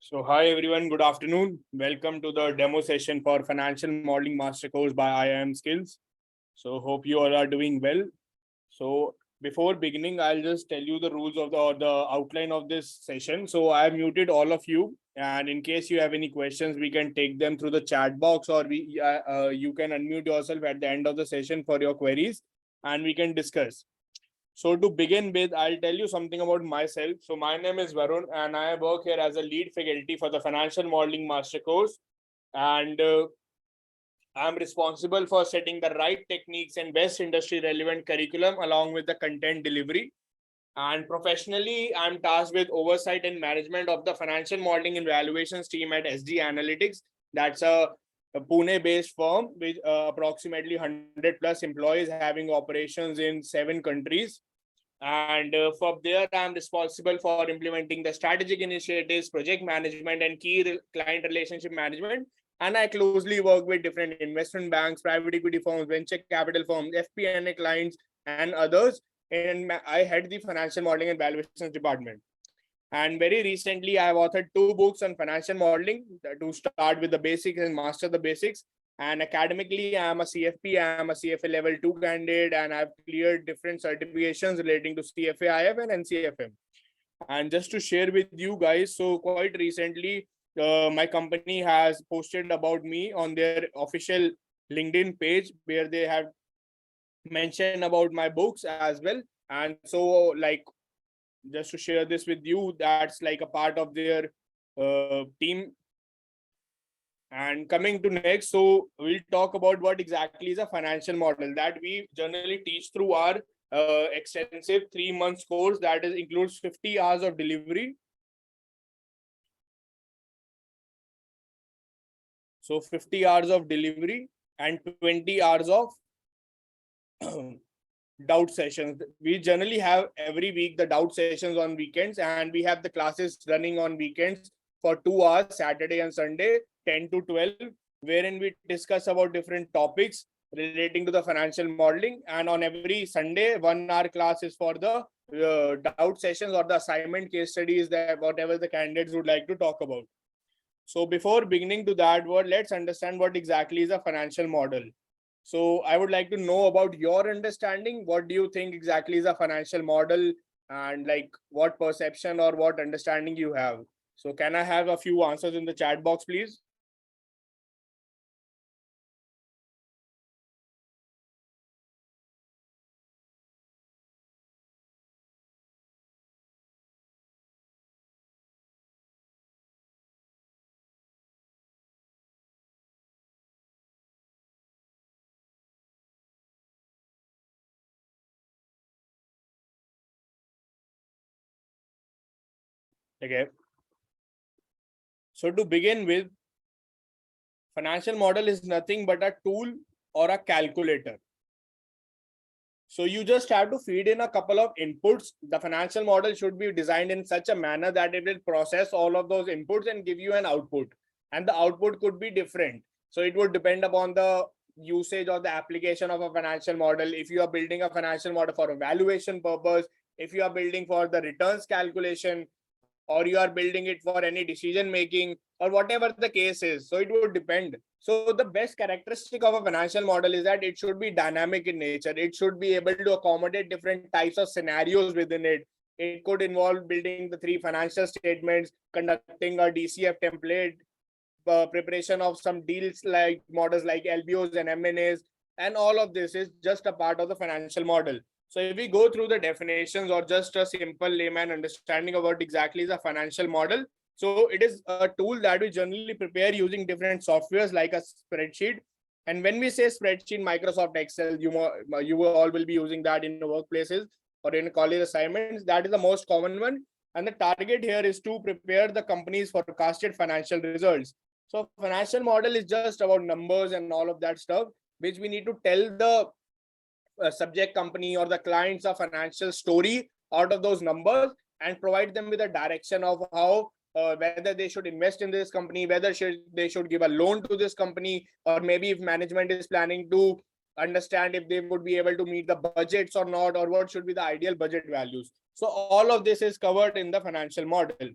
So hi everyone, good afternoon. Welcome to the demo session for Financial Modeling Master Course by IIM Skills. So hope you all are doing well. So before beginning, I'll just tell you the rules of the outline of this session. So I have muted all of you, and in case you have any questions, we can take them through the chat box, or you can unmute yourself at the end of the session for your queries, and we can discuss. So to begin with, I'll tell you something about myself. So my name is Varun and I work here as a lead faculty for the Financial Modeling Master Course. And I'm responsible for setting the right techniques and best industry relevant curriculum along with the content delivery. And professionally, I'm tasked with oversight and management of the financial modeling and valuations team at SD Analytics. That's a Pune-based firm with approximately 100 plus employees having operations in 7 countries. And from there, I'm responsible for implementing the strategic initiatives, project management, and key client relationship management. And I closely work with different investment banks, private equity firms, venture capital firms, FP&A clients, and others. And I head the financial modeling and valuations department. And very recently, I have authored 2 books on financial modeling to start with the basics and master the basics. And academically, I am a CFP, I am a CFA level 2 candidate, and I've cleared different certifications relating to CFA, IF, and NCFM. And just to share with you guys, so quite recently, my company has posted about me on their official LinkedIn page where they have mentioned about my books as well. And so, like, just to share this with you, that's like a part of their team. And coming to next, so we'll talk about what exactly is a financial model that we generally teach through our extensive 3 months course that is includes 50 hours of delivery. So 50 hours of delivery and 20 hours of doubt sessions. We generally have every week the doubt sessions on weekends, and we have the classes running on weekends for 2 hours, Saturday and Sunday, 10 to 12, wherein we discuss about different topics relating to the financial modeling. And on every Sunday, 1 hour class is for the doubt sessions or the assignment case studies that whatever the candidates would like to talk about. So before beginning to that word, let's understand what exactly is a financial model. So I would like to know about your understanding. What do you think exactly is a financial model, and like what perception or what understanding you have? So can I have a few answers in the chat box, please? Okay. So to begin with, financial model is nothing but a tool or a calculator. So you just have to feed in a couple of inputs. The financial model should be designed in such a manner that it will process all of those inputs and give you an output. And the output could be different. So it would depend upon the usage or the application of a financial model. If you are building a financial model for a valuation purpose, if you are building for the returns calculation, or you are building it for any decision making, or whatever the case is. So it would depend. So the best characteristic of a financial model is that it should be dynamic in nature. It should be able to accommodate different types of scenarios within it. It could involve building the 3 financial statements, conducting a DCF template, preparation of some deals like models like LBOs and M&As, and all of this is just a part of the financial model. So if we go through the definitions or just a simple layman understanding of what exactly is a financial model, so it is a tool that we generally prepare using different softwares like a spreadsheet. And when we say spreadsheet, Microsoft Excel, you all will be using that in the workplaces or in college assignments. That is the most common one. And the target here is to prepare the company's forecasted financial results. So financial model is just about numbers and all of that stuff, which we need to tell the subject company or the clients a financial story out of those numbers and provide them with a direction of how whether they should invest in this company, whether they should give a loan to this company, or maybe if management is planning to understand if they would be able to meet the budgets or not, or what should be the ideal budget values. So all of this is covered in the financial model.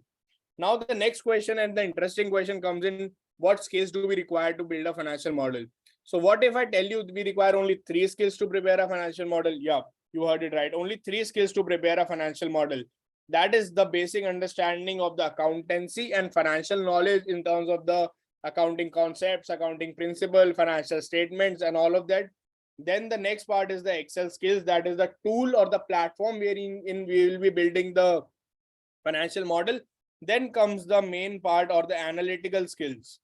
Now the next question and the interesting question comes in, what skills do we require to build a financial model? So what if I tell you we require only 3 skills to prepare a financial model? Yeah, you heard it right. Only 3 skills to prepare a financial model. That is the basic understanding of the accountancy and financial knowledge in terms of the accounting concepts, accounting principle, financial statements, and all of that. Then the next part is the Excel skills. That is the tool or the platform wherein we will be building the financial model. Then comes the main part or the analytical skills.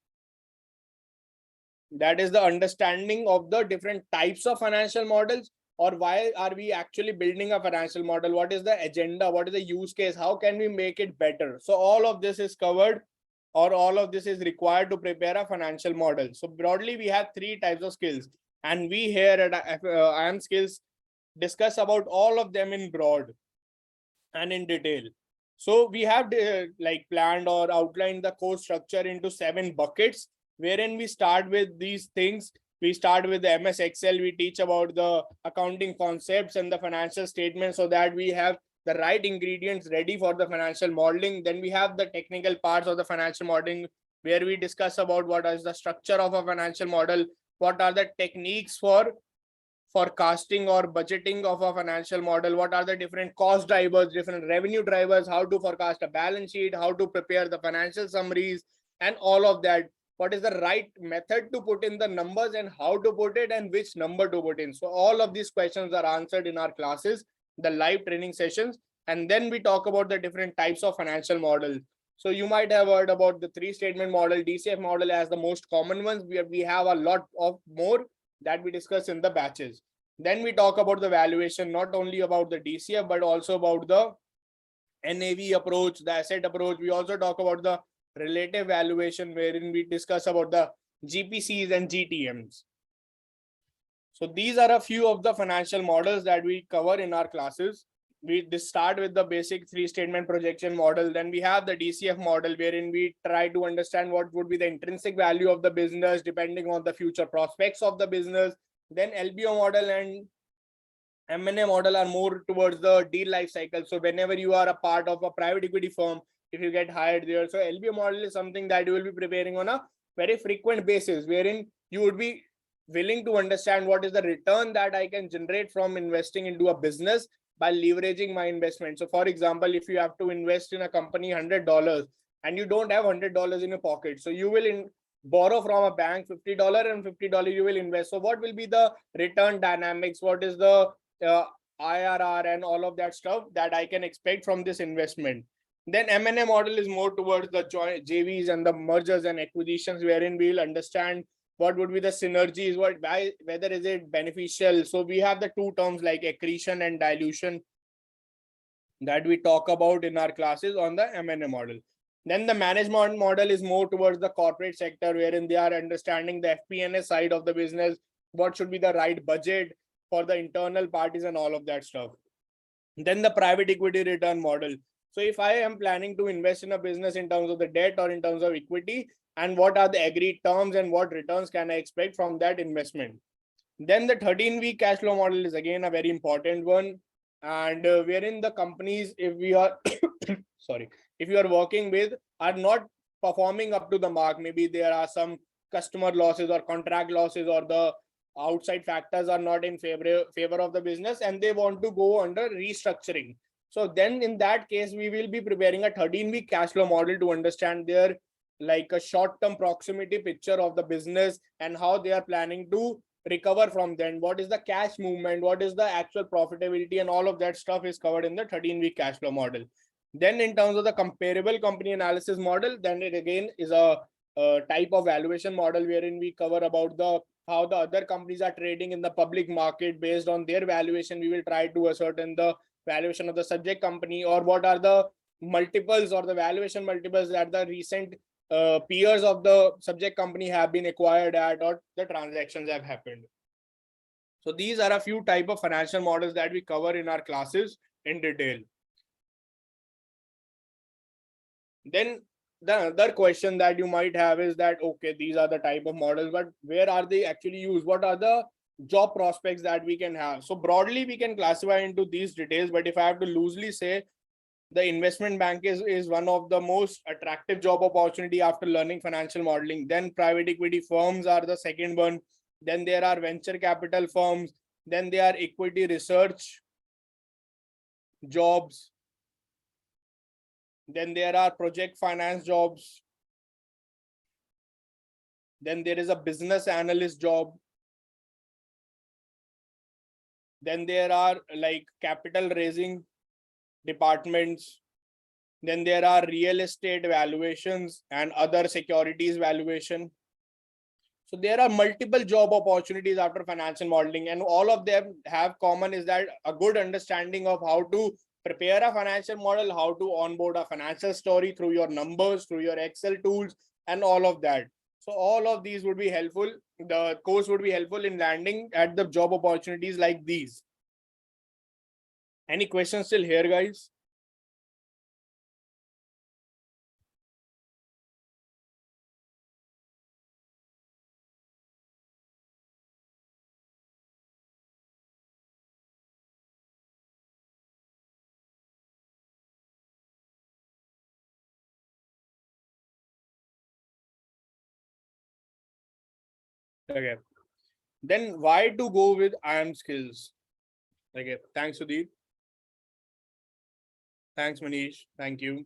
That is the understanding of the different types of financial models, or why are we actually building a financial model? What is the agenda? What is the use case? How can we make it better? So all of this is covered, or all of this is required to prepare a financial model. So broadly, we have 3 types of skills, and we here at IAM Skills discuss about all of them in broad and in detail. So we have like planned or outlined the course structure into 7 buckets, wherein we start with these things. We start with the MS Excel. We teach about the accounting concepts and the financial statements so that we have the right ingredients ready for the financial modeling. Then we have the technical parts of the financial modeling, where we discuss about what is the structure of a financial model, what are the techniques for forecasting or budgeting of a financial model, what are the different cost drivers, different revenue drivers, how to forecast a balance sheet, how to prepare the financial summaries, and all of that. What is the right method to put in the numbers and how to put it and which number to put in. So all of these questions are answered in our classes, the live training sessions. And then we talk about the different types of financial models. So you might have heard about the 3 statement model, DCF model as the most common ones. We have a lot of more that we discuss in the batches. Then we talk about the valuation, not only about the DCF, but also about the NAV approach, the asset approach. We also talk about the relative valuation, wherein we discuss about the GPCs and GTMs. So these are a few of the financial models that we cover in our classes. We start with the basic 3 statement projection model. Then we have the DCF model, wherein we try to understand what would be the intrinsic value of the business depending on the future prospects of the business. Then LBO model and M&A model are more towards the deal life cycle. So whenever you are a part of a private equity firm, if you get hired there, so LBO model is something that you will be preparing on a very frequent basis, wherein you would be willing to understand what is the return that I can generate from investing into a business by leveraging my investment. So for example, if you have to invest in a company $100 and you don't have $100 in your pocket, so you will borrow from a bank $50 and $50 you will invest. So what will be the return dynamics? What is the IRR and all of that stuff that I can expect from this investment? Then M&A model is more towards the joint JVs and the mergers and acquisitions, wherein we'll understand what would be the synergies, whether is it beneficial. So we have the 2 terms like accretion and dilution that we talk about in our classes on the M&A model. Then the management model is more towards the corporate sector, wherein they are understanding the FP&A side of the business, what should be the right budget for the internal parties and all of that stuff. Then the private equity return model. So if I am planning to invest in a business in terms of the debt or in terms of equity, and what are the agreed terms and what returns can I expect from that investment? Then the 13-week cash flow model is again a very important one. And wherein the companies, if we are, sorry, if you are working with, are not performing up to the mark, maybe there are some customer losses or contract losses, or the outside factors are not in favor of the business and they want to go under restructuring. So then in that case, we will be preparing a 13-week cash flow model to understand their like a short-term proximity picture of the business and how they are planning to recover from then. What is the cash movement? What is the actual profitability? And all of that stuff is covered in the 13-week cash flow model. Then in terms of the comparable company analysis model, then it again is a type of valuation model, wherein we cover about how the other companies are trading in the public market. Based on their valuation, we will try to ascertain the valuation of the subject company, or what are the multiples or the valuation multiples that the recent peers of the subject company have been acquired at, or the transactions have happened. So these are a few type of financial models that we cover in our classes in detail. Then the other question that you might have is that, okay, these are the type of models, but where are they actually used? What are the job prospects that we can have? So broadly, we can classify into these details, but if I have to loosely say, the investment bank is one of the most attractive job opportunity after learning financial modeling. Then private equity firms are the second one. Then there are venture capital firms. Then there are equity research jobs. Then there are project finance jobs. Then there is a business analyst job. Then there are like capital raising departments. Then there are real estate valuations and other securities valuation. So there are multiple job opportunities after financial modeling, and all of them have common is that a good understanding of how to prepare a financial model, how to onboard a financial story through your numbers, through your Excel tools, and all of that. So all of these would be helpful. The course would be helpful in landing at the job opportunities like these. Any questions still here, guys? Okay. Then why to go with IAM skills? Okay. Thanks, Sudeep. Thanks, Manish. Thank you.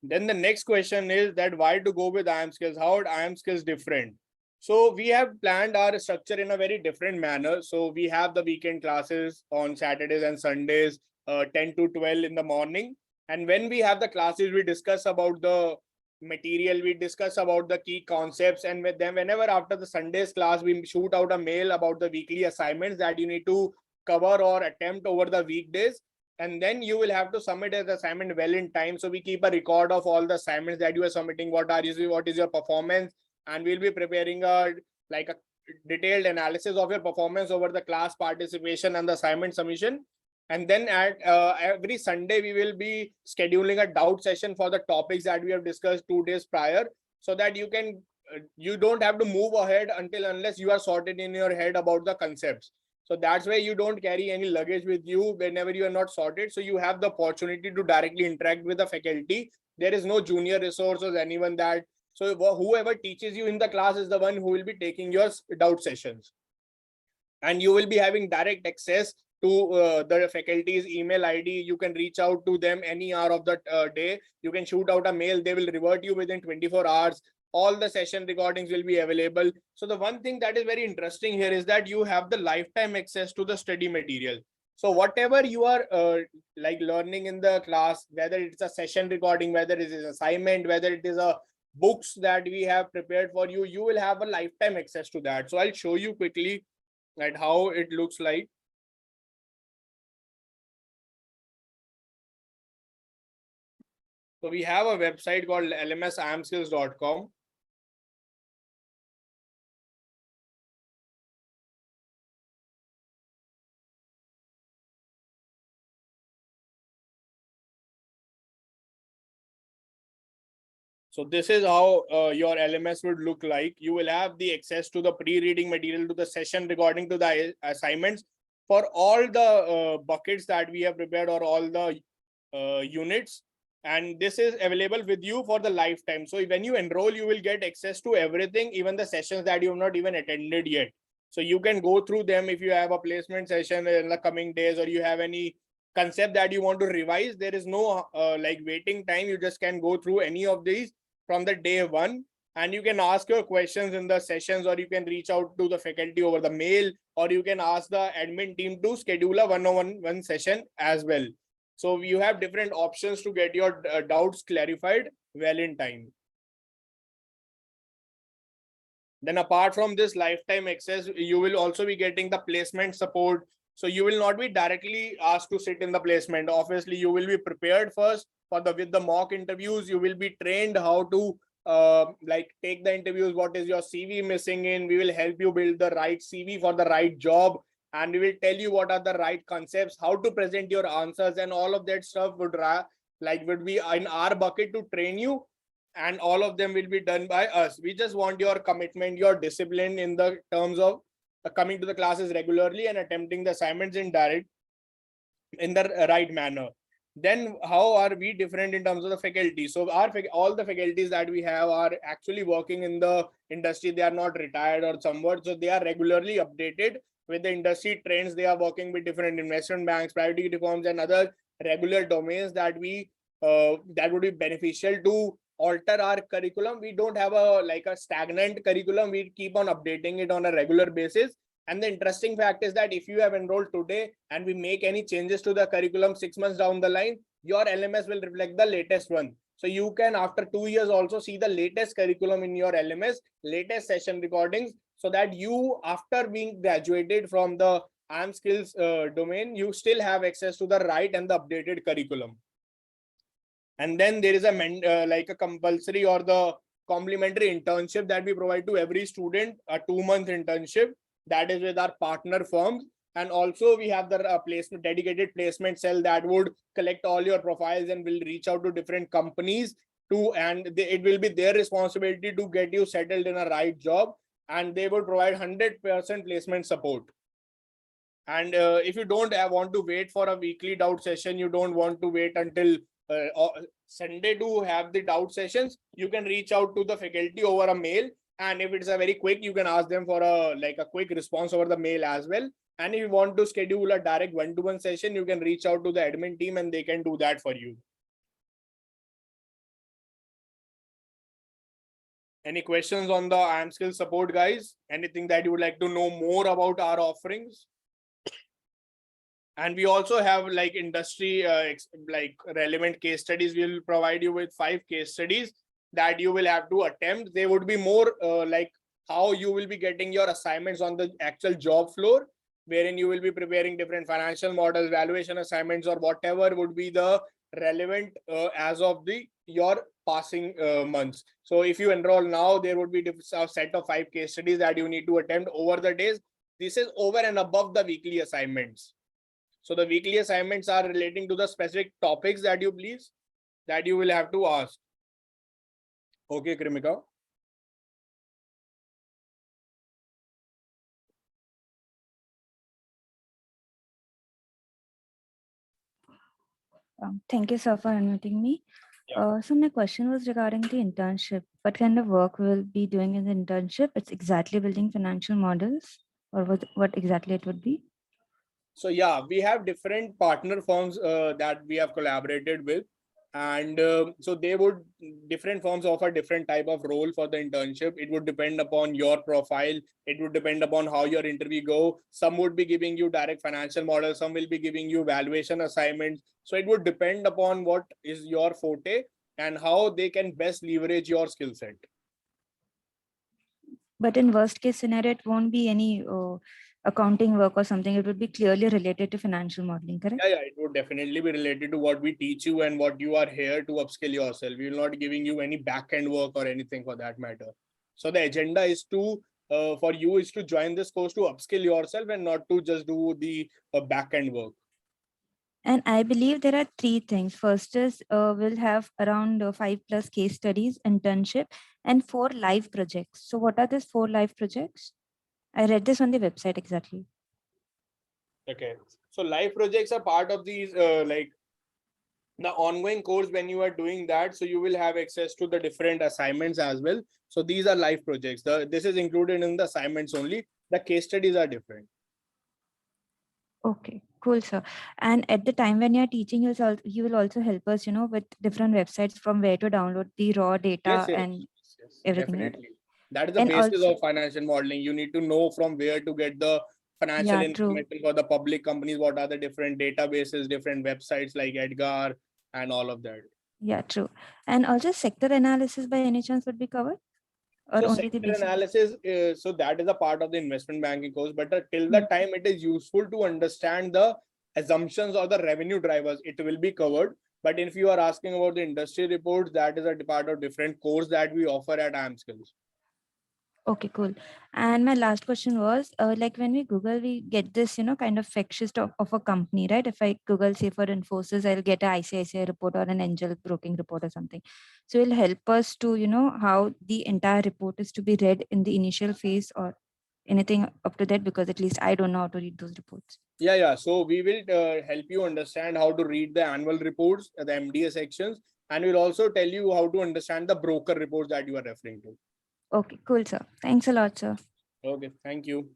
Then the next question is that why to go with IAM skills? How are IAM skills different? So we have planned our structure in a very different manner. So we have the weekend classes on Saturdays and Sundays, 10 to 12 in the morning. And when we have the classes, we discuss about the material, we discuss about the key concepts. And with them, whenever after the Sunday's class, we shoot out a mail about the weekly assignments that you need to cover or attempt over the weekdays. And then you will have to submit an assignment well in time. So we keep a record of all the assignments that you are submitting, what is your performance, and we'll be preparing a detailed analysis of your performance over the class participation and the assignment submission. And then at every Sunday, we will be scheduling a doubt session for the topics that we have discussed 2 days prior, so that you don't have to move ahead unless you are sorted in your head about the concepts. So that's why you don't carry any luggage with you whenever you are not sorted. So you have the opportunity to directly interact with the faculty. There is no junior resources, anyone that. So whoever teaches you in the class is the one who will be taking your doubt sessions. And you will be having direct access to the faculty's email ID. You can reach out to them any hour of the day. You can shoot out a mail. They will revert you within 24 hours. All the session recordings will be available. So the one thing that is very interesting here is that you have the lifetime access to the study material. So whatever you are learning in the class, whether it's a session recording, whether it is assignment, whether it is a books that we have prepared for you, you will have a lifetime access to that. So I'll show you quickly at how it looks like. So we have a website called lmsiamskills.com. So this is how your LMS would look like. You will have the access to the pre-reading material, to the session recording, to the assignments for all the buckets that we have prepared, or all the units. And this is available with you for the lifetime. So when you enroll, you will get access to everything, even the sessions that you have not even attended yet. So you can go through them if you have a placement session in the coming days, or you have any concept that you want to revise. There is no waiting time. You just can go through any of these from the day one, and you can ask your questions in the sessions, or you can reach out to the faculty over the mail, or you can ask the admin team to schedule a one-on-one session as well. So you have different options to get your doubts clarified well in time. Then apart from this lifetime access, you will also be getting the placement support. So you will not be directly asked to sit in the placement. Obviously, you will be prepared first with the mock interviews. You will be trained how to take the interviews. What is your CV missing in? We will help you build the right CV for the right job, and we will tell you what are the right concepts, how to present your answers, and all of that stuff would be in our bucket to train you. And all of them will be done by us. We just want your commitment, your discipline in the terms of coming to the classes regularly and attempting the assignments in the right manner. then how are we different in terms of the faculty? So all the faculties that we have are actually working in the industry. They are not retired or somewhat, so they are regularly updated with the industry trends. They are working with different investment banks, private equity firms, and other regular domains that that would be beneficial to alter our curriculum. We don't have a stagnant curriculum. We keep on updating it on a regular basis. And the interesting fact is that if you have enrolled today and we make any changes to the curriculum 6 months down the line, your LMS will reflect the latest one. So you can, after 2 years, also see the latest curriculum in your LMS, latest session recordings, so that you, after being graduated from the IAM Skills domain, you still have access to the right and the updated curriculum. And then there is a compulsory or the complimentary internship that we provide to every student, a 2-month internship that is with our partner firms. And also we have the dedicated placement cell that would collect all your profiles and will reach out to different companies it will be their responsibility to get you settled in a right job, and they will provide 100% placement support. And if you don't want to wait for a weekly doubt session, you don't want to wait until Sunday to have the doubt sessions, you can reach out to the faculty over a mail. And if it's a very quick, you can ask them for a quick response over the mail as well. And if you want to schedule a direct one-to-one session, you can reach out to the admin team and they can do that for you. Any questions on the IAM Skills support, guys? Anything that you would like to know more about our offerings? And we also have industry relevant case studies. We will provide you with 5 case studies that you will have to attempt. They would be more how you will be getting your assignments on the actual job floor, wherein you will be preparing different financial models, valuation assignments, or whatever would be the relevant as of your passing months. So if you enroll now, there would be a set of 5 case studies that you need to attempt over the days. This is over and above the weekly assignments. So the weekly assignments are relating to the specific topics that you will have to ask. Okay, Krimika. Thank you, sir, for inviting me. Yeah. So my question was regarding the internship. What kind of work we'll be doing in the internship? It's exactly building financial models, or what exactly it would be? So yeah, we have different partner firms that we have collaborated with. And so different firms offer different type of role for the internship. It would depend upon your profile. It would depend upon how your interview go. Some would be giving you direct financial models. Some will be giving you valuation assignments. So it would depend upon what is your forte and how they can best leverage your skill set. But in worst case scenario, it won't be any accounting work or something. It would be clearly related to financial modeling, correct? Yeah, it would definitely be related to what we teach you and what you are here to upskill yourself. We will not giving you any back-end work or anything for that matter. So the agenda is for you is to join this course to upskill yourself and not to just do the back-end work. And I believe there are 3 things. First is we'll have around 5+ case studies, internship, and 4 live projects. So what are these 4 live projects? I read this on the website exactly. Okay. So live projects are part of these the ongoing course when you are doing that. So you will have access to the different assignments as well. So these are live projects. This is included in the assignments only. The case studies are different. Okay, cool, sir. And at the time when you're teaching, you will also help us, with different websites from where to download the raw data and everything. Definitely. That is the basis of financial modeling. You need to know from where to get the financial information for the public companies. What are the different databases, different websites like Edgar and all of that. Yeah, true. And also sector analysis by any chance would be covered? Or So only sector the analysis, so that is a part of the investment banking course, but till the time it is useful to understand the assumptions or the revenue drivers, it will be covered. But if you are asking about the industry reports, that is a part of different course that we offer at IAM Skills. Okay, cool. And my last question was, when we Google, we get this, kind of fact sheet of a company, right? If I Google, say for Infosys, I'll get an ICICI report or an Angel broking report or something. So it'll help us to, how the entire report is to be read in the initial phase, or anything up to that? Because at least I don't know how to read those reports. Yeah. So we will help you understand how to read the annual reports, the MDA sections, and we'll also tell you how to understand the broker reports that you are referring to. Okay, cool, sir. Thanks a lot, sir. Okay, thank you.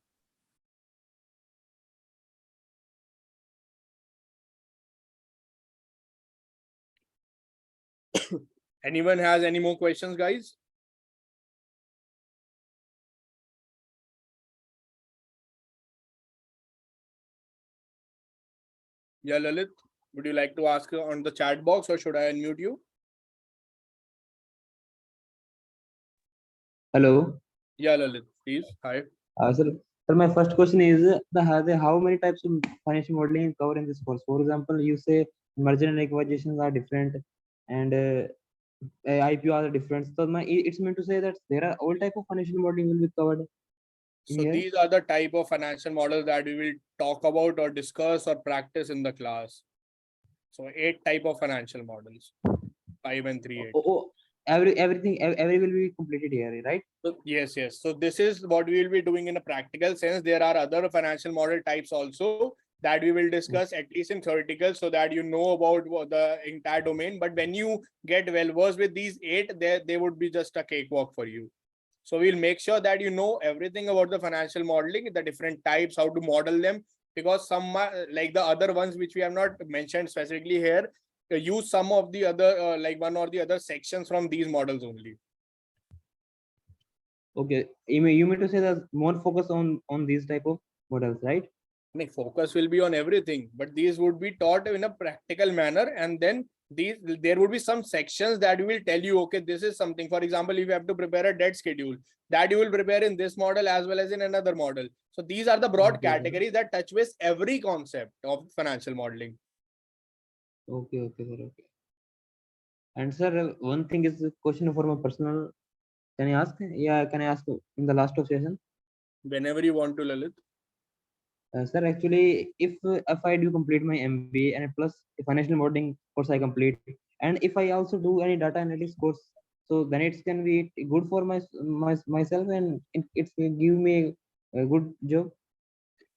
Anyone has any more questions, guys? Yeah, Lalit, would you like to ask on the chat box or should I unmute you? Hello. Yeah, Lalit, please. Hi. Sir, my first question is how many types of financial modeling is covered in this course? For example, you say merger and acquisitions are different, and IPOs are different. So it's meant to say that there are all type of financial modeling will be covered. So Here? these are the type of financial models that we will talk about or discuss or practice in the class. So 8 type of financial models, 5 and 3, 8. Every will be completed here, right? So, yes. So this is what we will be doing in a practical sense. There are other financial model types also that we will discuss at least in theoretical, so that you know about the entire domain. But when you get well versed with these 8, they would be just a cakewalk for you. So we'll make sure that you know everything about the financial modeling, the different types, how to model them, because some like the other ones which we have not mentioned specifically here, use some of the other like one or the other sections from these models only. Okay, you mean to say that more focus on these type of models, right? Focus will be on everything, but these would be taught in a practical manner, and then there would be some sections that will tell you, okay, this is something. For example, if you have to prepare a debt schedule, that you will prepare in this model as well as in another model. So these are the broad categories that touch with every concept of financial modeling. Okay, sir. Okay. And sir, one thing is a question for my personal. Can I ask? Yeah, can I ask in the last of session? Whenever you want to, Lalit. Sir, actually, if I do complete my MBA and plus the financial modeling course I complete, and if I also do any data analytics course, so then it can be good for myself, and it will give me a good job.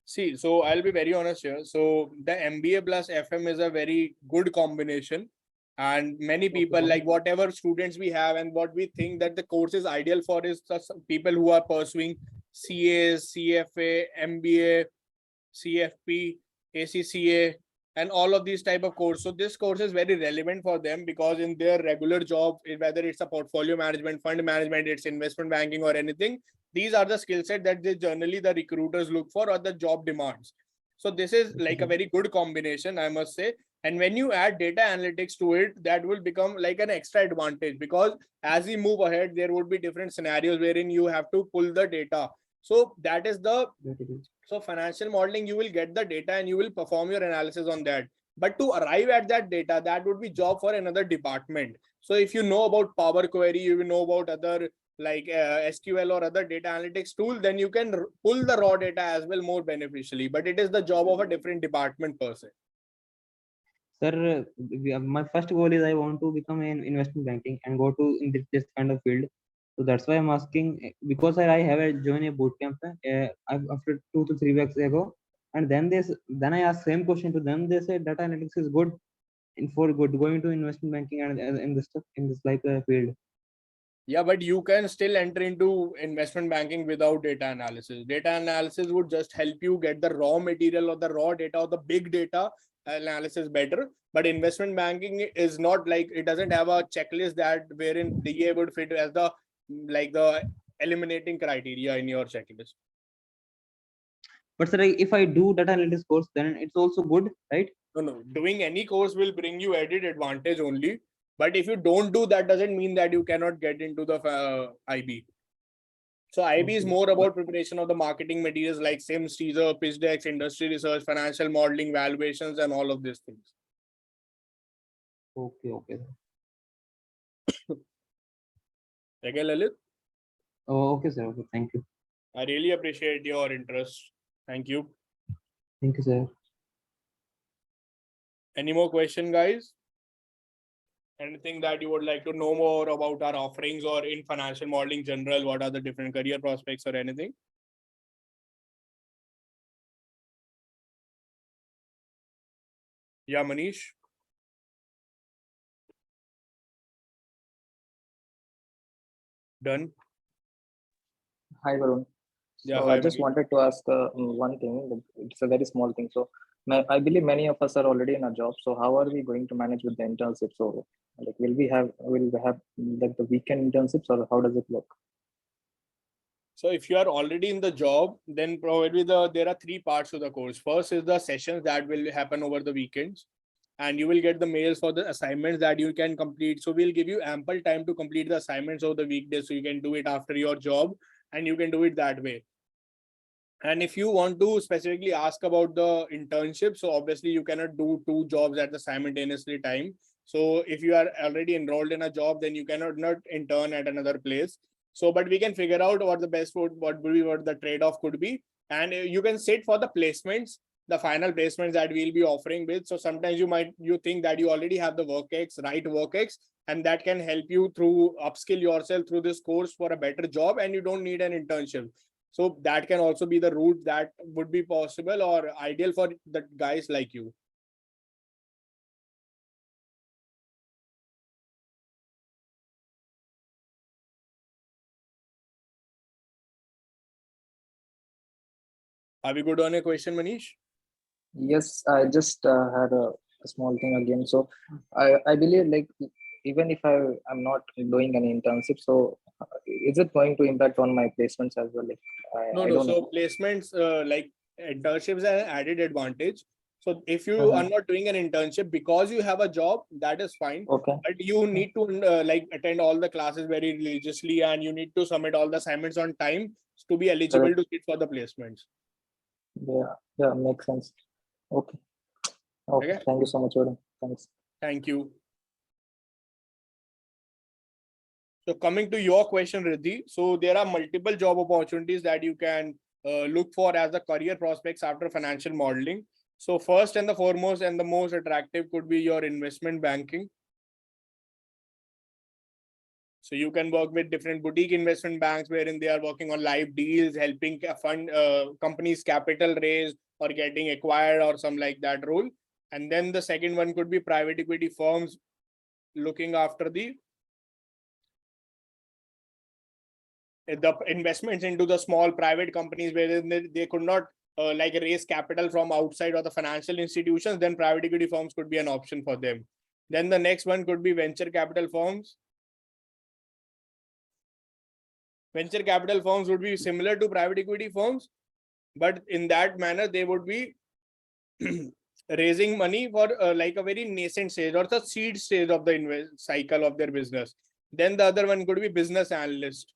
See, so I'll be very honest here. So the MBA plus FM is a very good combination. And many people, like whatever students we have, and what we think that the course is ideal for is people who are pursuing CAs, CFA, MBA, CFP, ACCA, and all of these type of courses. So this course is very relevant for them, because in their regular job, whether it's a portfolio management, fund management, it's investment banking or anything, these are the skill set that they generally the recruiters look for or the job demands. So this is like a very good combination, I must say. And when you add data analytics to it, that will become like an extra advantage, because as we move ahead, there would be different scenarios wherein you have to pull the data. So that is the so financial modeling, you will get the data and you will perform your analysis on that. But to arrive at that data, that would be job for another department. So if you know about Power Query, you will know about other like SQL or other data analytics tool, then you can pull the raw data as well more beneficially. But it is the job of a different department per se. Sir, my first goal is I want to become an investment banking and go to in this kind of field. So that's why I'm asking, because I have joined a boot camp after 2 to 3 weeks ago, and then I asked same question to them. They said data analytics is good for good going to investment banking and in this stuff in this like field. Yeah, but you can still enter into investment banking without data analysis. Data analysis would just help you get the raw material or the raw data or the big data analysis better. But investment banking is not like, it doesn't have a checklist that wherein DA would fit as the like the eliminating criteria in your checklist. But sir, if I do data analytics course, then it's also good, right? No. Doing any course will bring you added advantage only. But if you don't do that, doesn't mean that you cannot get into the IB. So IB is more about preparation of the marketing materials like SIMS, teaser, pitch decks, industry research, financial modeling, valuations, and all of these things. Okay. Okay, Lalit? Oh, okay, sir. Okay, thank you. I really appreciate your interest. Thank you. Thank you, sir. Any more question, guys? Anything that you would like to know more about our offerings or in financial modeling general? What are the different career prospects or anything? Yeah, Manish. Done. Hi, Varun. Yeah, So hi, I just Manish. wanted to ask one thing. It's a very small thing. So I believe many of us are already in a job. So how are we going to manage with the internships? So like, will we have like the weekend internships, or how does it look? So if you are already in the job, then probably there are three parts to the course. First is the sessions that will happen over the weekends, and you will get the mails for the assignments that you can complete. So we'll give you ample time to complete the assignments over the weekdays, so you can do it after your job, and you can do it that way. And if you want to specifically ask about the internship, so obviously you cannot do two jobs at the simultaneously time. So if you are already enrolled in a job, then you cannot not intern at another place. So, but we can figure out what the best what the trade-off could be, and you can sit for the placements, the final placements that we'll be offering with. So sometimes you think that you already have the right work X, and that can help you through upskill yourself through this course for a better job, and you don't need an internship. So that can also be the route that would be possible or ideal for the guys like you. Are we good on a question, Manish? Yes, I just had a small thing again. So I believe like even if I'm not doing any internship, so is it going to impact on my placements as well? Like I No. don't know. So placements, like internships, are an added advantage. So if you are Mhm. not doing an internship because you have a job, that is fine. Okay. But you need to like attend all the classes very religiously, and you need to submit all the assignments on time to be eligible Correct. to sit for the placements. Yeah. Yeah. Makes sense. Okay. Okay. Okay. Thank you so much, Varun. Thanks. Thank you. So coming to your question, Riddhi, so there are multiple job opportunities that you can look for as the career prospects after financial modeling. So first and the foremost and the most attractive could be your investment banking. So you can work with different boutique investment banks wherein they are working on live deals, helping fund companies capital raise or getting acquired or some like that role. And then the second one could be private equity firms looking after the investments into the small private companies where they could not like raise capital from outside or the financial institutions, then private equity firms could be an option for them. Then the next one could be venture capital firms. Venture capital firms would be similar to private equity firms, but in that manner, they would be raising money for like a very nascent stage or the seed stage of the cycle of their business. Then the other one could be business analyst,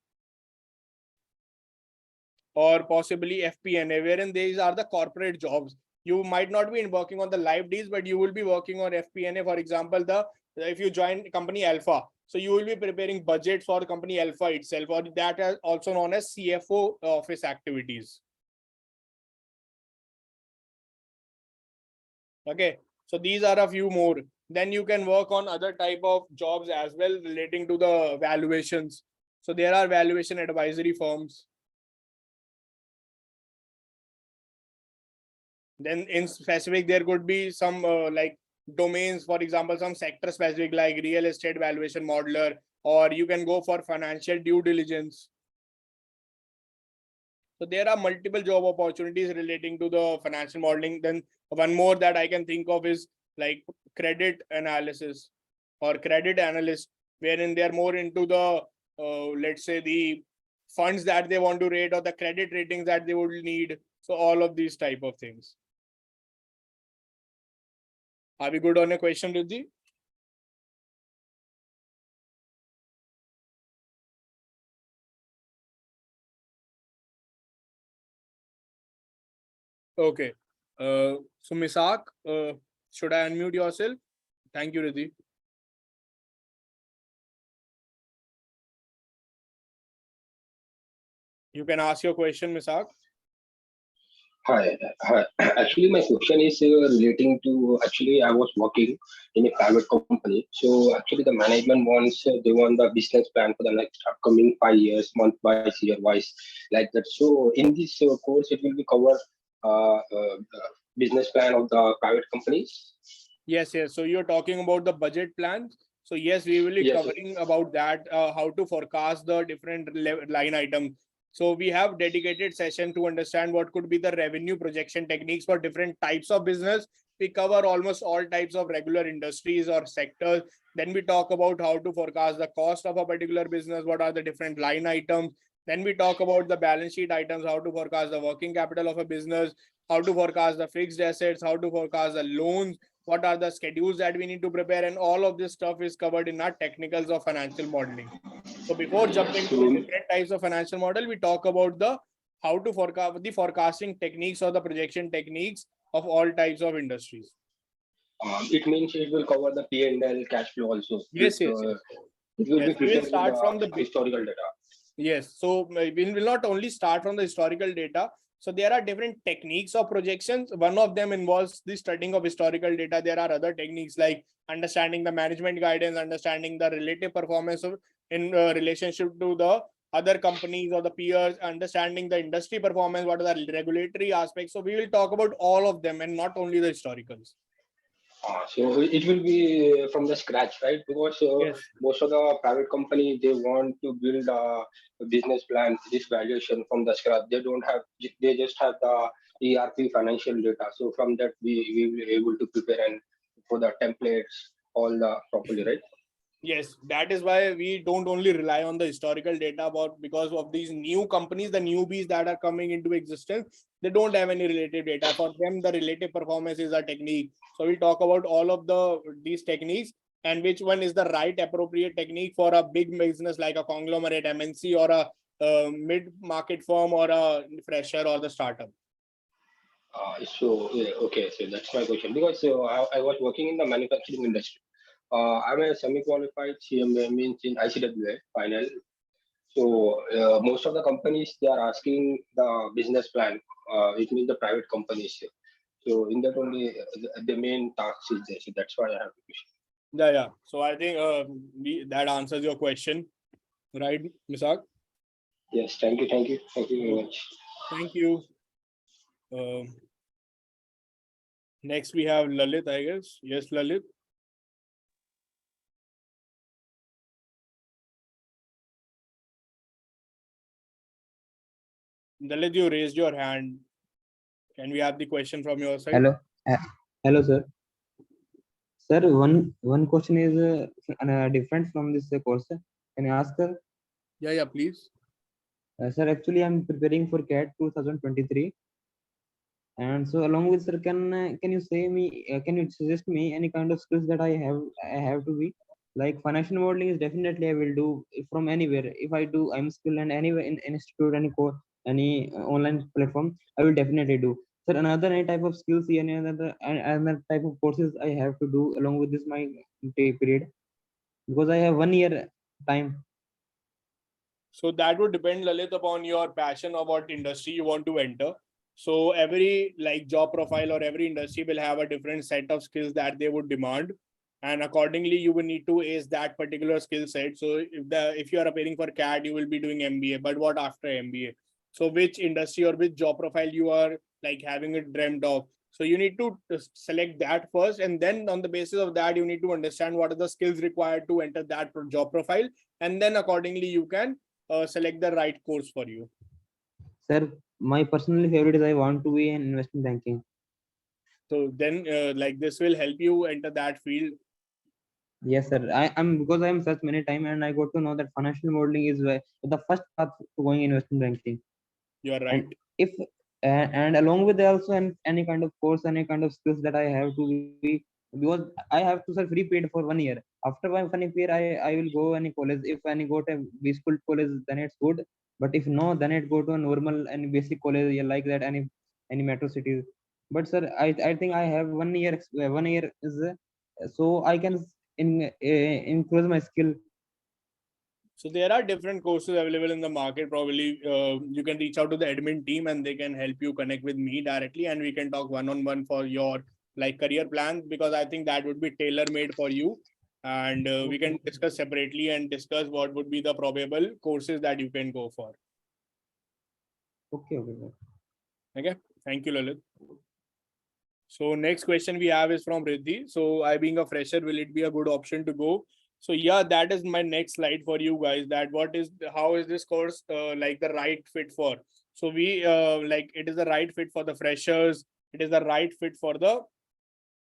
or possibly FP&A, wherein these are the corporate jobs. You might not be working on the live deals, but you will be working on FP&A. For example, if you join company Alpha, so you will be preparing budgets for company Alpha itself, or that is also known as CFO office activities. Okay, so these are a few more. Then you can work on other type of jobs as well relating to the valuations. So there are valuation advisory firms. Then in specific, there could be some like domains, for example, some sector specific like real estate valuation modeler, or you can go for financial due diligence. So there are multiple job opportunities relating to the financial modeling. Then one more that I can think of is like credit analysis or credit analyst, wherein they are more into the, let's say, the funds that they want to rate or the credit ratings that they would need. So all of these type of things. Are we good on a question, Riddhi? Okay. So Misak, should I unmute yourself? Thank you, Riddhi. You can ask your question, Misak. Hi. Actually, my question is relating to actually I was working in a private company. So actually, the management wants they want the business plan for the next upcoming 5 years, month wise, year wise, like that. So in this course, it will be cover business plan of the private companies. Yes, yes. So you're talking about the budget plans. So yes, we will be Yes, covering about that, how to forecast the different line items. So we have dedicated session to understand what could be the revenue projection techniques for different types of business. We cover almost all types of regular industries or sectors. Then we talk about how to forecast the cost of a particular business, what are the different line items. Then we talk about the balance sheet items, how to forecast the working capital of a business, how to forecast the fixed assets, how to forecast the loans, what are the schedules that we need to prepare, and all of this stuff is covered in our technicals of financial modeling. So before jumping to so different types of financial model, we talk about the how to forecast the forecasting techniques or the projection techniques of all types of industries. it means it will cover the P&L cash flow also. Yes, yes, yes. It will Yes, be we will presented with start from the the historical data. yes. So we will not only start from the historical data. So there are different techniques of projections. One of them involves the studying of historical data. There are other techniques like understanding the management guidance, understanding the relative performance of in relationship to the other companies or the peers, understanding the industry performance, what are the regulatory aspects. So we will talk about all of them and not only the historicals. So it will be from the scratch, right? Because Yes. most of the private companies, they want to build a business plan, this valuation from the scratch. They don't have, they just have the ERP financial data. So from that, we will be able to prepare and for the templates, all the properly, right? Yes, that is why we don't only rely on the historical data about because of these new companies, the newbies that are coming into existence, they don't have any relative data. For them, the relative performance is a technique. So we talk about all of these techniques and which one is the right appropriate technique for a big business like a conglomerate MNC or a mid-market firm or a fresher or the startup. Okay, so that's my question because I was working in the manufacturing industry. I'm a semi-qualified CMA, means in ICWA final. So most of the companies, they are asking the business plan. It means the private companies. So in that only the main task is there. So that's why I have a question. Yeah, yeah. So I think that answers your question, right, Misak? Yes, thank you, thank you very much. Thank you. Next, we have Lalit, I guess. Yes, Lalit. Lalit, you raised your hand. Can we have the question from your side? Hello. Hello, sir. Sir, one question is different from this course. Can I ask, sir? Yeah, yeah, please. Sir, actually, I'm preparing for CAT 2023. And so, along with sir, can you say me? Can you suggest me any kind of skills that I have to be like financial modeling is definitely I will do from anywhere. If I do, I'm skilled and anywhere in institute, any course, any online platform, I will definitely do. Sir, another any type of skills, any another type of courses I have to do along with this my period because I have 1 year time. So that would depend, Lalit, upon your passion or what industry you want to enter. So every like job profile or every industry will have a different set of skills that they would demand. And accordingly, you will need to ace that particular skill set. So if you are appearing for CAT, you will be doing MBA. But what after MBA? So which industry or which job profile you are like having it dreamt of? So you need to select that first, and then on the basis of that, you need to understand what are the skills required to enter that job profile, and then accordingly you can select the right course for you. Sir, my personal favorite is I want to be in investment banking. So then like this will help you enter that field. Yes, sir. I'm because I'm such many time and I got to know that financial modeling is the first path to going investment banking. You are right. And if and along with also any kind of course, any kind of skills that I have to be because I have to sir free paid for 1 year. After 1 year, I will go any college. If any go to B school college, then it's good. But if no, then it go to a normal and basic college like that any metro cities. But sir, I think I have 1 year 1 year is so I can increase my skill. So there are different courses available in the market. Probably you can reach out to the admin team and they can help you connect with me directly, and we can talk one-on-one for your like career plans, because I think that would be tailor-made for you. And we can discuss separately and discuss what would be the probable courses that you can go for. Okay, okay, sir. Okay. Thank you, Lalit. So next question we have is from Riddhi. So I being a fresher, will it be a good option to go? So yeah, that is my next slide for you guys. That how is this course like the right fit for? So we like it is the right fit for the freshers. It is the right fit for the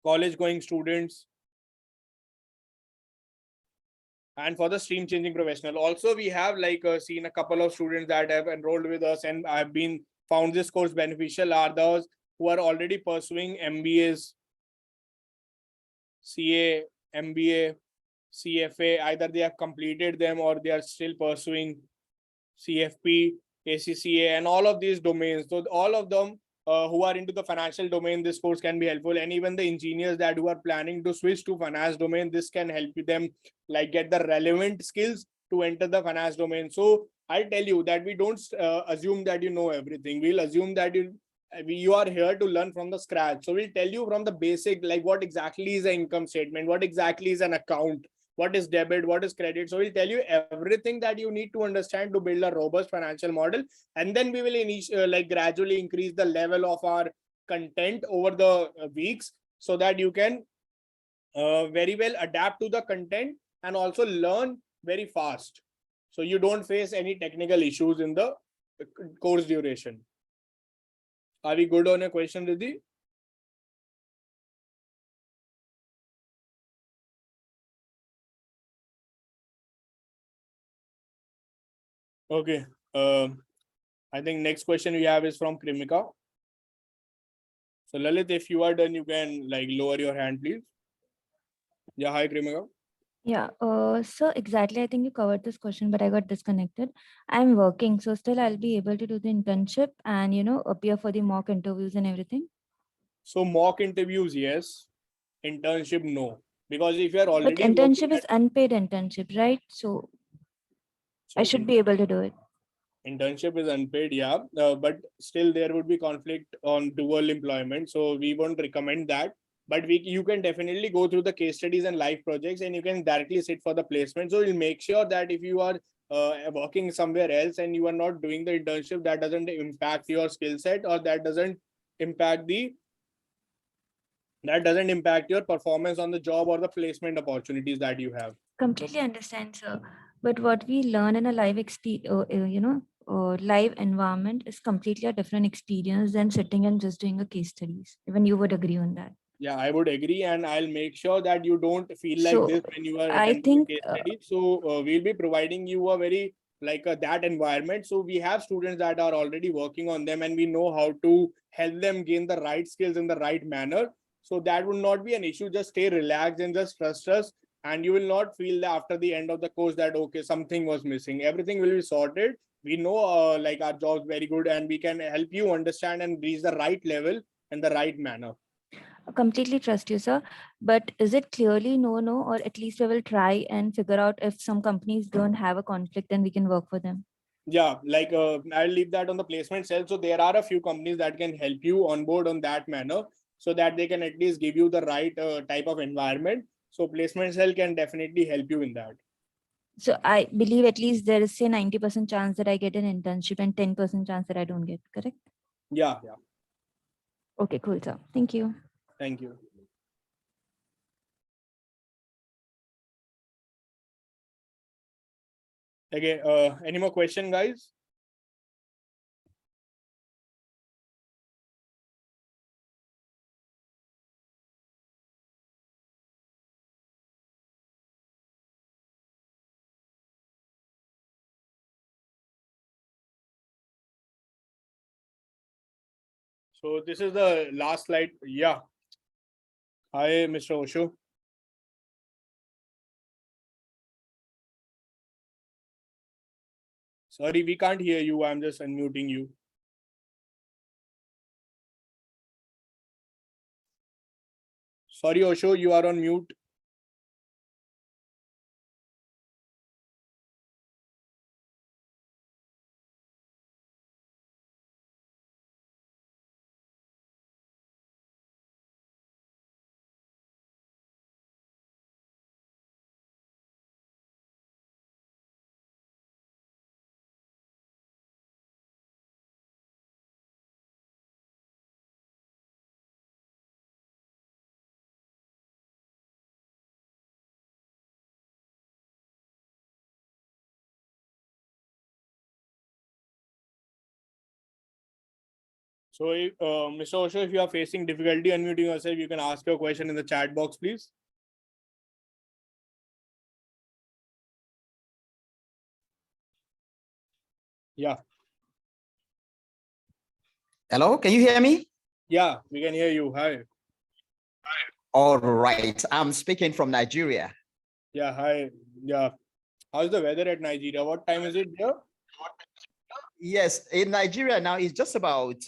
college going students and for the stream changing professional. Also, we have like seen a couple of students that have enrolled with us and have been found this course beneficial are those who are already pursuing MBAs, CA, MBA, CFA. Either they have completed them or they are still pursuing CFP, ACCA, and all of these domains. So all of them who are into the financial domain, this course can be helpful. And even the engineers that who are planning to switch to finance domain, this can help them like get the relevant skills to enter the finance domain. So I'll tell you that we don't assume that you know everything. We'll assume that you are here to learn from the scratch. So we'll tell you from the basic, like what exactly is an income statement, what exactly is an account, what is debit, what is credit. So we'll tell you everything that you need to understand to build a robust financial model. And then we will like gradually increase the level of our content over the weeks so that you can very well adapt to the content and also learn very fast. So you don't face any technical issues in the course duration. Are we good on a question, Riddhi? Okay. I think next question we have is from Krimika. So Lalit, if you are done, you can like lower your hand, please. Yeah, hi Krimika. Yeah, so exactly, I think you covered this question, but I got disconnected. I'm working, so still I'll be able to do the internship and, appear for the mock interviews and everything. So mock interviews, yes. Internship, no. Because if you are But already internship working is unpaid internship, right? So I should be able to do it. internship is unpaid, yeah. But still there would be conflict on dual employment. So we won't recommend that. But you can definitely go through the case studies and live projects and you can directly sit for the placement. So you'll make sure that if you are working somewhere else and you are not doing the internship, that doesn't impact your skill set or that doesn't impact your performance on the job or the placement opportunities that you have. Completely understand, sir. But what we learn in a live environment is completely a different experience than sitting and just doing a case studies. Even you would agree on that. Yeah, I would agree, and I'll make sure that you don't feel like So this when you are I attending think a case study. So we'll be providing you a very like that environment. So we have students that are already working on them, and we know how to help them gain the right skills in the right manner. So that would not be an issue. Just stay relaxed and just trust us, and you will not feel that after the end of the course that okay, something was missing. Everything will be sorted. We know like our job's very good, and we can help you understand and reach the right level and the right manner. completely trust you, sir. But is it clearly no, or at least we will try and figure out if some companies don't have a conflict, then we can work for them. Yeah, like I'll leave that on the placement cell. So there are a few companies that can help you on board on that manner so that they can at least give you the right type of environment. So placement cell can definitely help you in that. So I believe at least there is say 90% chance that I get an internship and 10% chance that I don't get, correct? Yeah. Okay, cool, sir. Thank you. Thank you. Okay, any more question, guys? So this is the last slide. Yeah. Hi, Mr. Osho. Sorry, we can't hear you. I'm just unmuting you. Sorry, Osho, you are on mute. So, Mr. Osho, if you are facing difficulty unmuting yourself, you can ask your question in the chat box, please. Yeah. Hello, can you hear me? Yeah, we can hear you. Hi. All right, I'm speaking from Nigeria. Yeah, hi. Yeah. How's the weather at Nigeria? What time is it there? Yes, in Nigeria now it's just about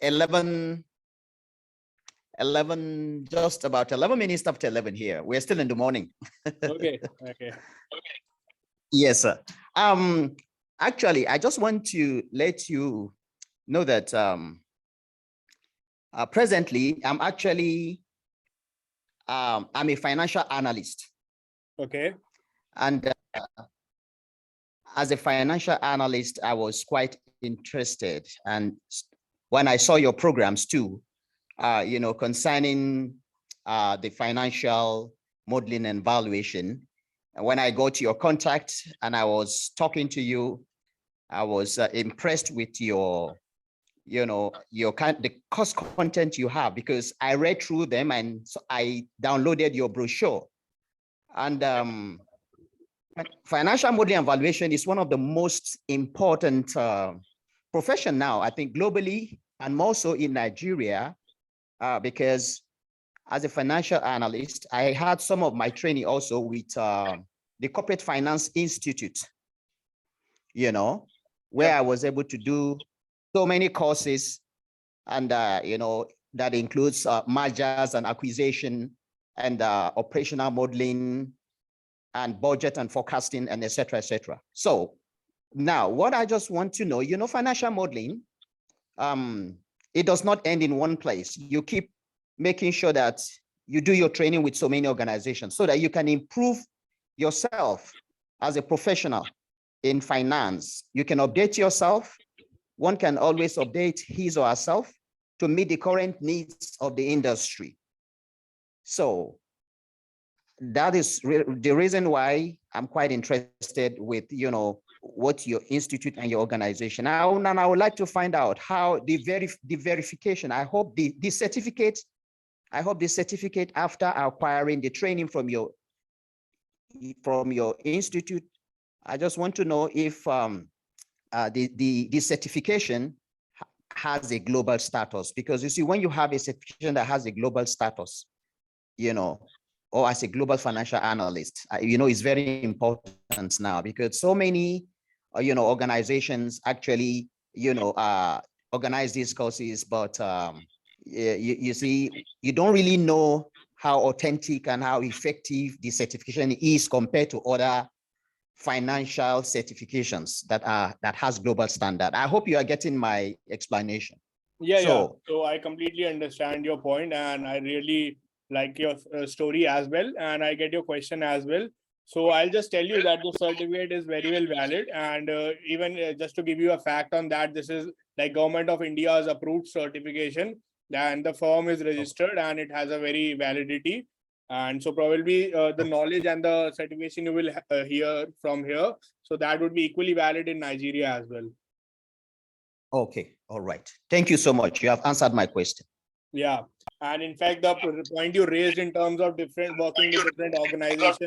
11, just about 11 minutes after 11 here. We're still in the morning. Okay. Okay. Yes, sir. Actually, I just want to let you know that presently I'm actually I'm a financial analyst. Okay. And as a financial analyst, I was quite interested. And when I saw your programs too, concerning the financial modeling and valuation, and when I got your contact and I was talking to you, I was impressed with the course content you have, because I read through them and so I downloaded your brochure. And financial modeling and valuation is one of the most important profession now, I think, globally and more so in Nigeria, because as a financial analyst, I had some of my training also with the Corporate Finance Institute, where I was able to do so many courses, and that includes mergers and acquisition, and operational modeling, and budget and forecasting, and et cetera, et cetera. So now what I just want to know, financial modeling, it does not end in one place. You keep making sure that you do your training with so many organizations so that you can improve yourself as a professional in finance. You can update yourself. One can always update his or herself to meet the current needs of the industry. So that is the reason why I'm quite interested with, what your institute and your organization. I would like to find out how the verification, I hope the certificate after acquiring the training from your institute, I just want to know if the certification has a global status, because you see, when you have a certification that has a global status, or as a global financial analyst, it's very important now, because so many, organizations actually, organize these courses, but you see, you don't really know how authentic and how effective the certification is compared to other financial certifications that has global standard. I hope you are getting my explanation. Yeah. So I completely understand your point, and I really like your story as well, and I get your question as well. So I'll just tell you that the certificate is very well valid, and even just to give you a fact on that, this is like Government of India's approved certification, and the firm is registered and it has a very validity. And so probably the knowledge and the certification you will hear from here, so that would be equally valid in Nigeria as well. Okay, all right. Thank you so much. You have answered my question. Yeah, and in fact, the point you raised in terms of working with different organizations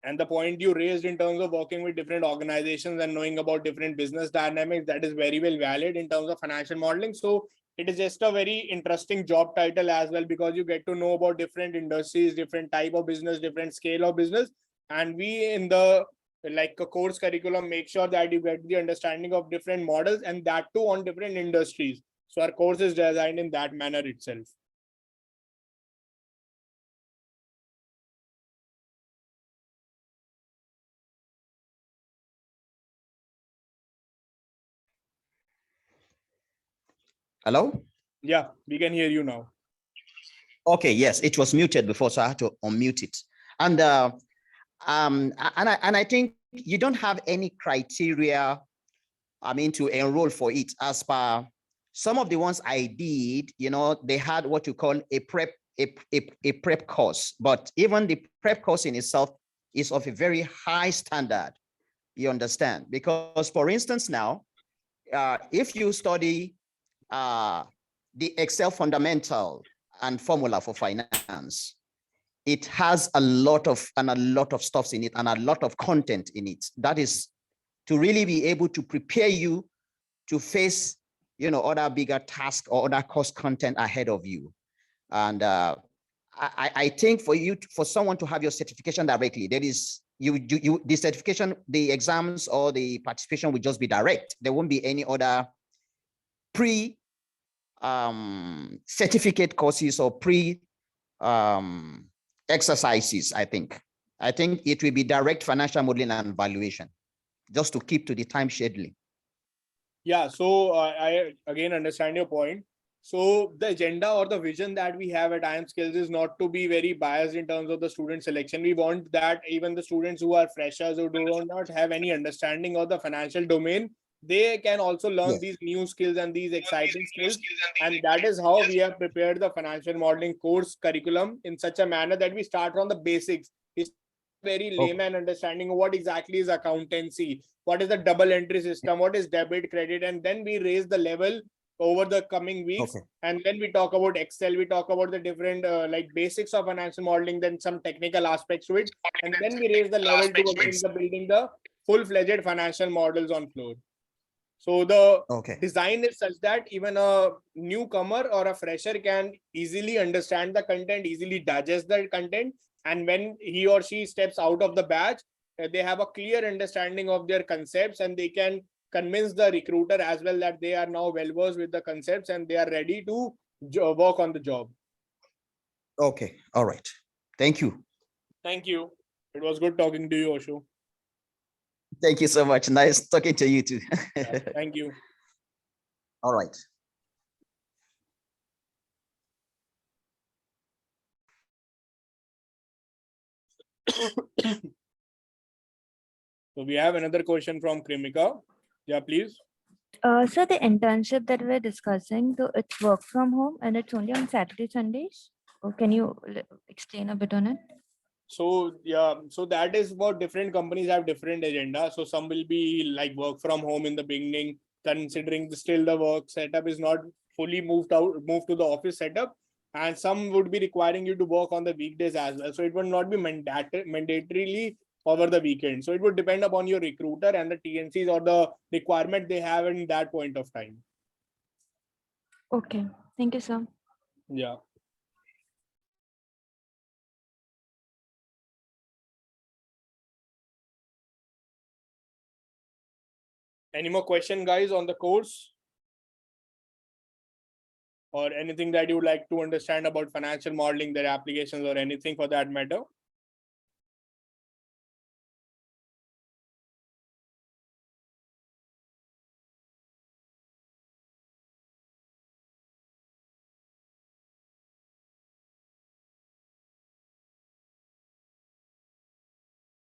and the point you raised in terms of working with different organizations and knowing about different business dynamics, that is very well valid in terms of financial modeling. So it is just a very interesting job title as well, because you get to know about different industries, different type of business, different scale of business. And we in the like a course curriculum make sure that you get the understanding of different models, and that too on different industries. So our course is designed in that manner itself. Hello? Yeah, we can hear you now. Okay, yes, it was muted before, so I had to unmute it. And I think you don't have any criteria, to enroll for it. As per some of the ones I did, they had what you call a prep course, but even the prep course in itself is of a very high standard. You understand? Because for instance, now, if you study the Excel fundamental and formula for finance, it has a lot of stuffs in it and a lot of content in it. That is to really be able to prepare you to face, other bigger tasks or other cost content ahead of you. And I think for someone to have your certification directly, there is the certification, the exams or the participation will just be direct. There won't be any other certificate courses or exercises. I think it will be direct financial modeling and valuation, just to keep to the time scheduling. Yeah, so I again understand your point. So the agenda or the vision that we have at IIMSkills is not to be very biased in terms of the student selection. We want that even the students who are freshers or do not have any understanding of the financial domain, they can also learn these new skills and these exciting skills. And that is how we have prepared the financial modeling course curriculum in such a manner that we start from the basics. It's very layman understanding of what exactly is accountancy, what is the double entry system, what is debit, credit, and then we raise the level over the coming weeks. And then we talk about Excel, we talk about the different like basics of financial modeling, then some technical aspects to it. And then we raise the level to again the building the full-fledged financial models on floor. So the design is such that even a newcomer or a fresher can easily understand the content, easily digest the content. And when he or she steps out of the batch, they have a clear understanding of their concepts and they can convince the recruiter as well that they are now well versed with the concepts and they are ready to work on the job. Okay. All right. Thank you. Thank you. It was good talking to you, Oshu. Thank you so much. Nice talking to you too. Yeah, thank you. All right. So we have another question from Krimika. Yeah, please. So the internship that we're discussing, so it's work from home and it's only on Saturday, Sundays. Or can you explain a bit on it? So yeah, so that is what different companies have different agenda. So some will be like work from home in the beginning, considering still the work setup is not fully moved to the office setup, and some would be requiring you to work on the weekdays as well. So it would not be mandatorily over the weekend. So it would depend upon your recruiter and the TNCs or the requirement they have in that point of time. Okay, thank you, sir. Yeah. Any more question, guys, on the course? Or anything that you would like to understand about financial modeling, their applications, or anything for that matter?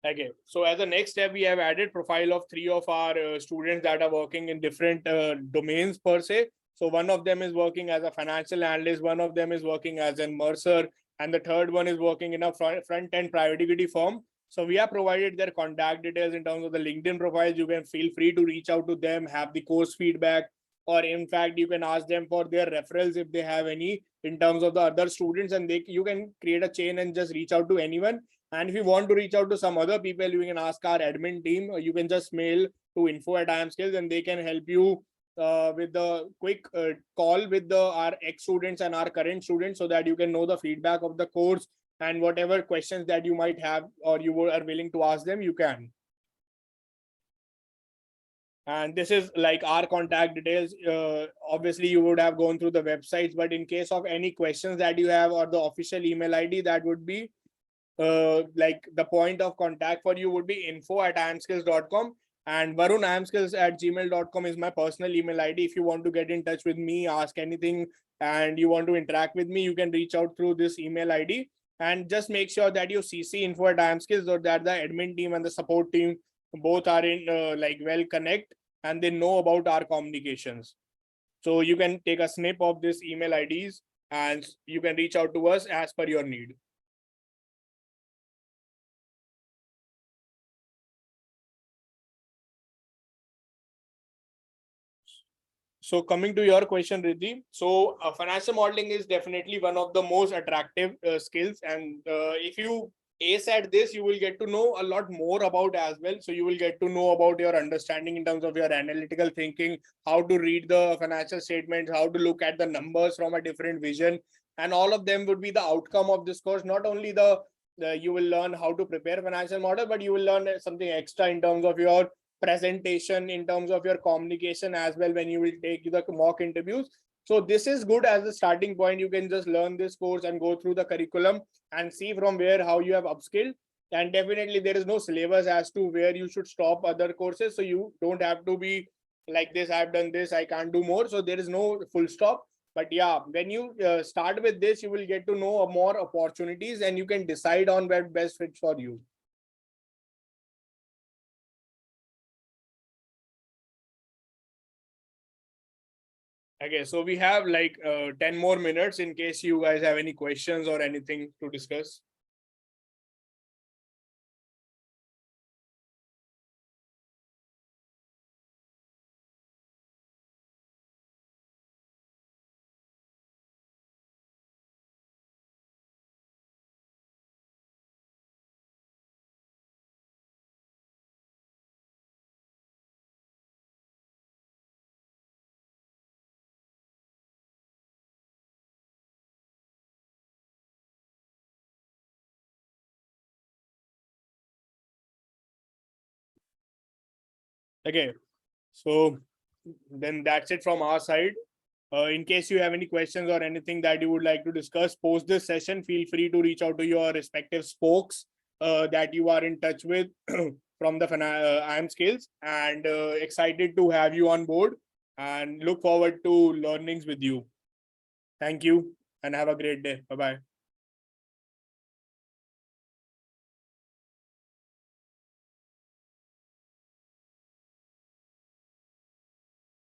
Okay, so as a next step, we have added profile of 3 of our students that are working in different domains per se. So one of them is working as a financial analyst, one of them is working as a Mercer, and the third one is working in a front-end private equity firm. So we have provided their contact details in terms of the LinkedIn profiles. You can feel free to reach out to them, have the course feedback, or in fact, you can ask them for their referrals if they have any in terms of the other students, and you can create a chain and just reach out to anyone. And if you want to reach out to some other people, you can ask our admin team, or you can just mail to info@IIMskills and they can help you with the quick call with our ex-students and our current students so that you can know the feedback of the course and whatever questions that you might have or you are willing to ask them, you can. And this is like our contact details. Obviously, you would have gone through the websites, but in case of any questions that you have or the official email ID, that would be like the point of contact for you would be info@iimskills.com, and varun@iimskills@gmail.com is my personal email ID. If you want to get in touch with me, ask anything, and you want to interact with me, you can reach out through this email ID. And just make sure that you CC info@iimskills or that the admin team and the support team both are in like well connect and they know about our communications. So you can take a snip of this email IDs and you can reach out to us as per your need. So coming to your question, Riddhi, so financial modeling is definitely one of the most attractive skills, and if you ace at this, you will get to know a lot more about as well. So you will get to know about your understanding in terms of your analytical thinking, how to read the financial statements, how to look at the numbers from a different vision, and all of them would be the outcome of this course. Not only you will learn how to prepare financial model, but you will learn something extra in terms of your presentation, in terms of your communication as well when you will take the mock interviews. So this is good as a starting point. You can just learn this course and go through the curriculum and see from where how you have upskilled. And definitely there is no syllabus as to where you should stop other courses. So you don't have to be like this, I've done this, I can't do more. So there is no full stop. But yeah, when you start with this, you will get to know more opportunities and you can decide on where best fits for you. Okay, so we have like 10 more minutes in case you guys have any questions or anything to discuss. Okay, so then that's it from our side. In case you have any questions or anything that you would like to discuss post this session, feel free to reach out to your respective spokes that you are in touch with from the IM Skills, and excited to have you on board and look forward to learnings with you. Thank you and have a great day. Bye-bye.